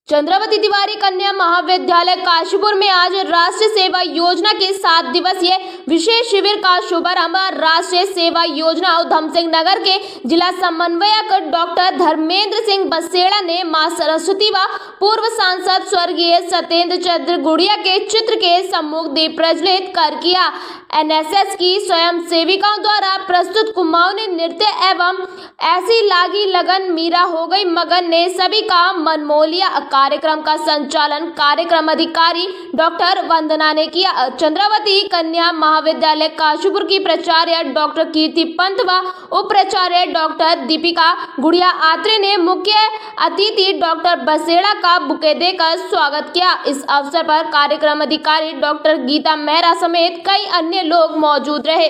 चंद्रावती तिवारी कन्या महाविद्यालय काशीपुर में आज राष्ट्रीय सेवा योजना के 7 दिवसीय विशेष शिविर का शुभारंभ राष्ट्रीय सेवा योजना उधम सिंह नगर के जिला समन्वयक डॉक्टर धर्मेंद्र सिंह बसेड़ा ने मां सरस्वती व पूर्व सांसद स्वर्गीय सत्येंद्र चंद्र गुड़िया के चित्र के सम्मुख दीप प्रज्वलित कर किया। एनएसएस की स्वयं सेविकाओं द्वारा प्रस्तुत कुमाऊनी नृत्य एवं ऐसी लागी लगन मीरा हो गई मगन ने सभी का मन मोह लिया। कार्यक्रम का संचालन कार्यक्रम अधिकारी डॉक्टर वंदना ने किया। चंद्रावती कन्या महाविद्यालय काशीपुर की प्राचार्य डॉक्टर कीर्ति पंत व उप प्राचार्य डॉक्टर दीपिका गुड़िया आत्रे ने मुख्य अतिथि डॉक्टर बसेड़ा का बुके देकर स्वागत किया। इस अवसर पर कार्यक्रम अधिकारी डॉक्टर गीता मेहरा समेत कई अन्य लोग मौजूद रहे।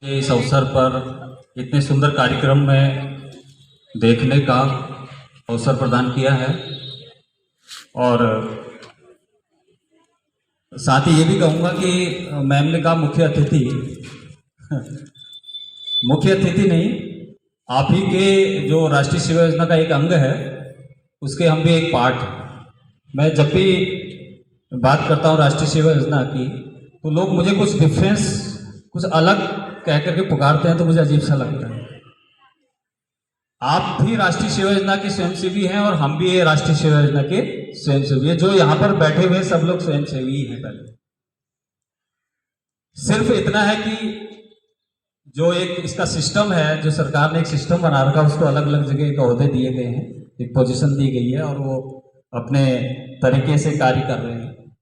इस अवसर पर इतने सुंदर कार्यक्रम में देखने का अवसर प्रदान किया है और साथ ही ये भी कहूँगा कि मैम ने कहा मुख्य अतिथि नहीं, आप ही के जो राष्ट्रीय सेवा योजना का एक अंग है उसके हम भी एक पार्ट हैं। मैं जब भी बात करता हूँ राष्ट्रीय सेवा योजना की तो लोग मुझे कुछ डिफरेंस कुछ अलग कह करके पुकारते हैं तो मुझे अजीब सा लगता है। आप भी राष्ट्रीय सेवा योजना के स्वयंसेवी हैं और हम भी राष्ट्रीय सेवा योजना के स्वयंसेवी हैं। जो यहाँ पर बैठे हुए सब लोग स्वयंसेवी हैं। पहले सिर्फ इतना है कि जो एक इसका सिस्टम है, जो सरकार ने एक सिस्टम बना रखा है, उसको अलग अलग जगह के ओहदे दिए गए हैं, एक पोजीशन दी गई है और वो अपने तरीके से कार्य कर रहे हैं।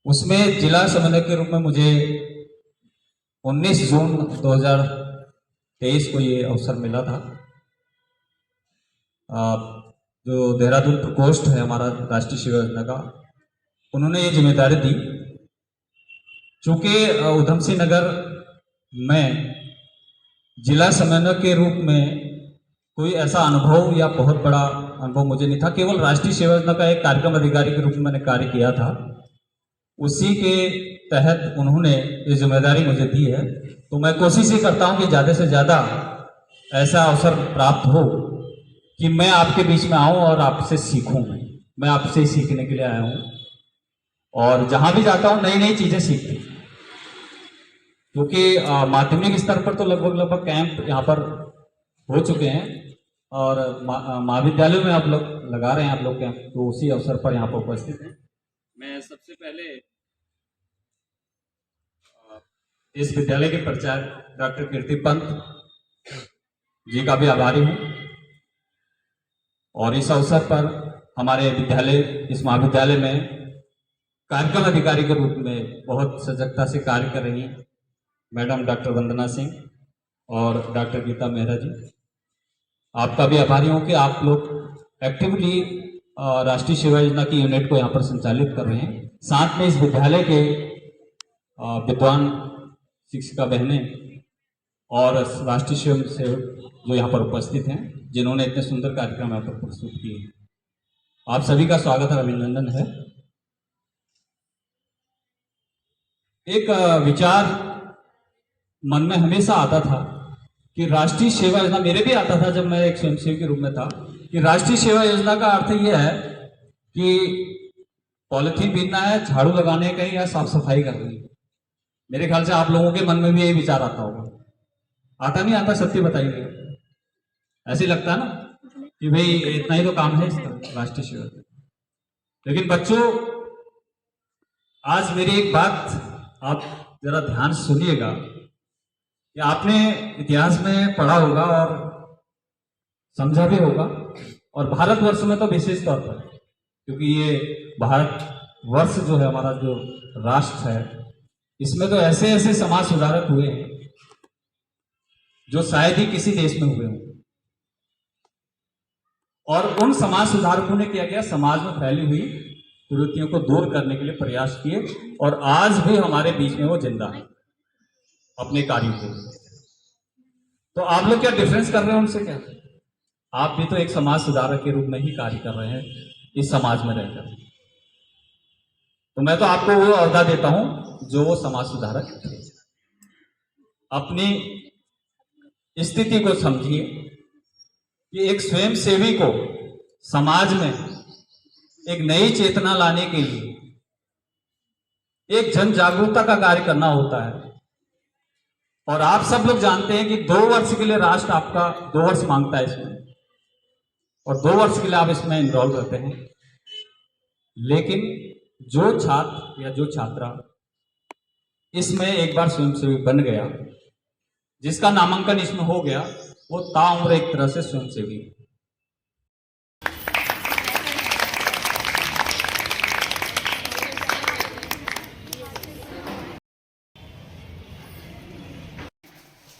उसमें जिला समन्वयक के रूप में मुझे 19 जून 2023 को ये अवसर मिला था। जो देहरादून प्रकोष्ठ है हमारा राष्ट्रीय सेवा योजना का, उन्होंने ये जिम्मेदारी दी। चूँकि उधम सिंह नगर में जिला समन्वयक के रूप में कोई ऐसा अनुभव या बहुत बड़ा अनुभव मुझे नहीं था। केवल राष्ट्रीय सेवा योजना का एक कार्यक्रम अधिकारी के रूप में मैंने कार्य किया था। उसी के तहत उन्होंने ये जिम्मेदारी मुझे दी है। तो मैं कोशिश ये करता हूँ कि ज़्यादा से ज़्यादा ऐसा अवसर प्राप्त हो कि मैं आपके बीच में आऊँ और आपसे सीखूँ। मैं आपसे ही सीखने के लिए आया हूँ और जहाँ भी जाता हूँ नई नई चीज़ें सीखती हूँ। क्योंकि माध्यमिक स्तर पर तो लगभग कैंप यहाँ पर हो चुके हैं और महाविद्यालयों में आप लोग लगा रहे हैं आप लोग कैंप, तो उसी अवसर पर यहाँ पर उपस्थित हैं। मैं सबसे पहले इस विद्यालय के प्राचार्य डॉक्टर कीर्ति पंत जी का भी आभारी हूँ और इस अवसर पर हमारे विद्यालय इस महाविद्यालय में कार्यक्रम अधिकारी के रूप में बहुत सजगता से कार्य कर रही हैं मैडम डॉक्टर वंदना सिंह और डॉक्टर गीता मेहरा जी। आपका भी आभारी हूँ कि आप लोग एक्टिवली राष्ट्रीय सेवा योजना की यूनिट को यहाँ पर संचालित कर रहे हैं। साथ में इस विद्यालय के विद्वान शिक्षिका बहनें और राष्ट्रीय स्वयं सेवक जो यहाँ पर उपस्थित हैं, जिन्होंने इतने सुंदर कार्यक्रम यहाँ पर प्रस्तुत किए। आप सभी का स्वागत और अभिनंदन है। एक विचार मन में हमेशा आता था कि राष्ट्रीय सेवा योजना, मेरे भी आता था जब मैं एक स्वयंसेवी के रूप में था, कि राष्ट्रीय सेवा योजना का अर्थ यह है कि पॉलिथीन बीनना है, झाड़ू लगाने का या साफ सफाई करनी है। मेरे ख्याल से आप लोगों के मन में भी यही विचार आता होगा। आता नहीं आता? सत्य बताइए। ऐसे लगता है ना कि भाई इतना ही तो काम है इसका राष्ट्रीय सेवा। लेकिन बच्चों, आज मेरी एक बात आप जरा ध्यान सुनिएगा कि आपने इतिहास में पढ़ा होगा और समझा भी होगा। और भारतवर्ष में तो विशेष तौर पर, क्योंकि ये भारतवर्ष जो है हमारा जो राष्ट्र है, इसमें तो ऐसे ऐसे समाज सुधारक हुए हैं जो शायद ही किसी देश में हुए हों। और उन समाज सुधारकों ने क्या किया, समाज में फैली हुई कुरीतियों को दूर करने के लिए प्रयास किए, और आज भी हमारे बीच में वो जिंदा है अपने कार्यों के। तो आप लोग क्या डिफरेंस कर रहे हैं उनसे? क्या आप भी तो एक समाज सुधारक के रूप में ही कार्य कर रहे हैं इस समाज में रहकर। तो मैं तो आपको वो ओहदा देता हूं जो वो समाज सुधारक थे। अपनी स्थिति को समझिए कि एक स्वयंसेवी को समाज में एक नई चेतना लाने के लिए एक जन जागरूकता का कार्य करना होता है। और आप सब लोग जानते हैं कि 2 वर्ष के लिए राष्ट्र आपका 2 वर्ष मांगता है इसमें, और 2 वर्ष के लिए आप इसमें इन्वॉल्व रहते हैं। लेकिन जो छात्र या जो छात्रा इसमें एक बार स्वयंसेवी बन गया, जिसका नामांकन इसमें हो गया, वो ताउम्र एक तरह से स्वयंसेवी है।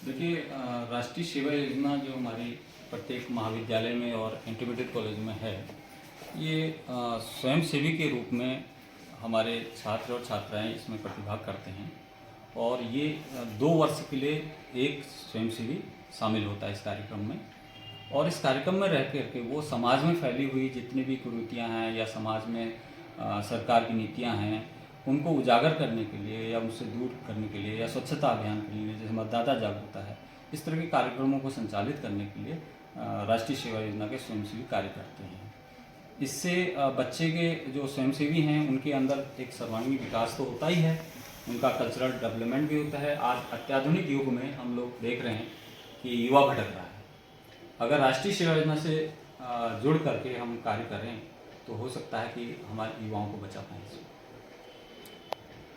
देखिए, राष्ट्रीय सेवा योजना जो हमारी प्रत्येक महाविद्यालय में और इंटरमीडिएट कॉलेज में है, ये स्वयंसेवी के रूप में हमारे छात्र और छात्राएं इसमें प्रतिभाग करते हैं। और ये 2 वर्ष के लिए एक स्वयंसेवी शामिल होता है इस कार्यक्रम में। और इस कार्यक्रम में रह कर के वो समाज में फैली हुई जितनी भी कुरीतियाँ हैं या समाज में सरकार की नीतियाँ हैं, उनको उजागर करने के लिए या उनसे दूर करने के लिए या स्वच्छता अभियान के लिए, जैसे मतदाता जागरूकता है, इस तरह के कार्यक्रमों को संचालित करने के लिए राष्ट्रीय सेवा योजना के स्वयंसेवी कार्य करते हैं। इससे बच्चे के जो स्वयंसेवी हैं उनके अंदर एक सर्वांगीण विकास तो होता ही है, उनका कल्चरल डेवलपमेंट भी होता है। आज अत्याधुनिक युग में हम लोग देख रहे हैं कि युवा भटक रहा है। अगर राष्ट्रीय सेवा योजना से जुड़ करके हम कार्य करें तो हो सकता है कि हमारे युवाओं को बचा पाएँ।